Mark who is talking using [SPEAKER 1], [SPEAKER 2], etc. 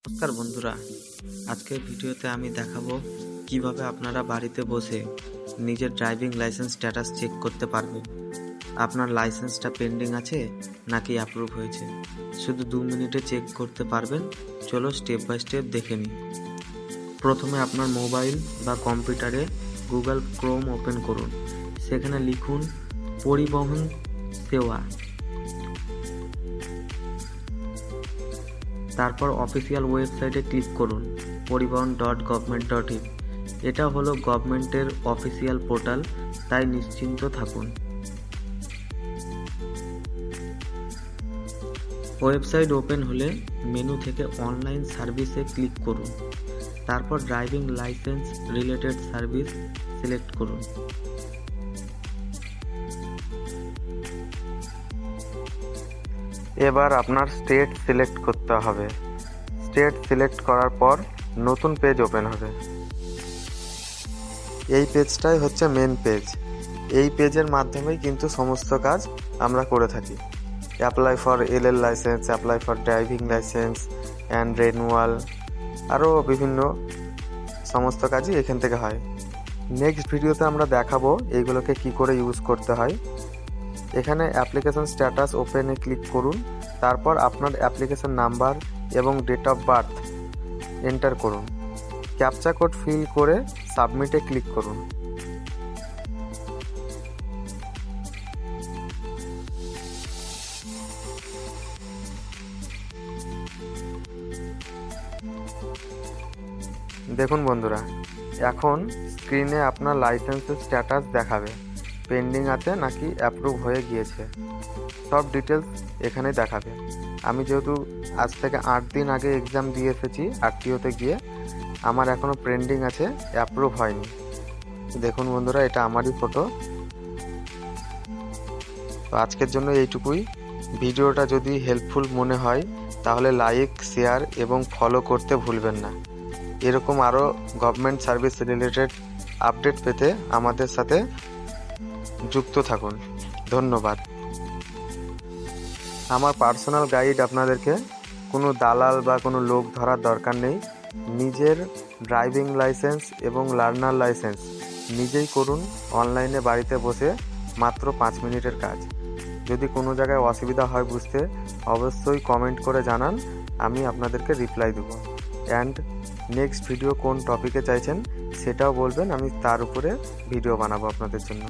[SPEAKER 1] নমস্কার বন্ধুরা, আজকের ভিডিওতে আমি দেখাবো কিভাবে আপনারা বাড়িতে বসে নিজের ড্রাইভিং লাইসেন্স স্ট্যাটাস চেক করতে পারবেন। আপনার লাইসেন্সটা পেন্ডিং আছে নাকি অ্যাপ্রুভ হয়েছে, শুধু 2 মিনিটে চেক করতে পারবেন। চলো স্টেপ বাই স্টেপ দেখে নিই। প্রথমে আপনার মোবাইল বা কম্পিউটারে গুগল ক্রোম ওপেন করুন। সেখানে লিখুন পরিবহন সেবা, তারপর অফিসিয়াল ওয়েবসাইটে ক্লিক করুন poribohon.government.in। এটা হলো গভর্নমেন্টের অফিসিয়াল পোর্টাল, তাই নিশ্চিন্ত থাকুন। ওয়েবসাইট ওপেন হলে মেনু থেকে অনলাইন সার্ভিসে ক্লিক করুন, তারপর driving licence related service select করুন। এবার আপনার স্টেট সিলেক্ট করতে হবে। স্টেট সিলেক্ট করার পর নতুন পেজ ওপেন হবে। এই পেজটাই হচ্ছে মেন পেজ। এই পেজের মাধ্যমেই কিন্তু সমস্ত কাজ আমরা করে থাকি। Apply for LL licence, apply for driving licence and renewal, আরও বিভিন্ন সমস্ত কাজই এখান থেকে হয়। নেক্সট ভিডিওতে আমরা দেখাবো এইগুলোকে কি করে ইউজ করতে হয়। এখানে অ্যাপ্লিকেশন স্ট্যাটাস ওপেনে ক্লিক করুন, তারপর আপনার অ্যাপ্লিকেশন নাম্বার এবং ডেট অফ বার্থ এন্টার করুন। ক্যাপচা কোড ফিল করে সাবমিটে ক্লিক করুন। দেখুন বন্ধুরা, এখন স্ক্রিনে আপনার লাইসেন্সের স্ট্যাটাস দেখাবে, পেন্ডিং আছে নাকি অ্যাপ্রুভ হয়ে গিয়েছে, সব ডিটেলস এখানে দেখাবে। আমি যেহেতু আজ থেকে 8 দিন আগে এক্সাম দিয়ে এসেছি আরটিওতে গিয়ে, আমার এখনও পেন্ডিং আছে, অ্যাপ্রুভ হয়নি। দেখুন বন্ধুরা, এটা আমারই ফটো। তো আজকের জন্য এইটুকুই। ভিডিওটা যদি হেল্পফুল মনে হয় তাহলে লাইক, শেয়ার এবং ফলো করতে ভুলবেন না। এরকম আরও গভর্নমেন্ট সার্ভিস রিলেটেড আপডেট পেতে আমাদের সাথে যুক্ত থাকুন। ধন্যবাদ। আমার পার্সোনাল গাইড আপনাদেরকে কোনো দালাল বা কোনো লোক ধরার দরকার নেই। নিজের ড্রাইভিং লাইসেন্স এবং লার্নার লাইসেন্স নিজেই করুন অনলাইনে বাড়িতে বসে, মাত্র 5 মিনিটের কাজ। যদি কোনো জায়গায় অসুবিধা হয় বুঝতে, অবশ্যই কমেন্ট করে জানান, আমি আপনাদেরকে রিপ্লাই দেবো। অ্যান্ড নেক্সট ভিডিও কোন টপিকে চাইছেন সেটাও বলবেন, আমি তার উপরে ভিডিও বানাবো আপনাদের জন্য।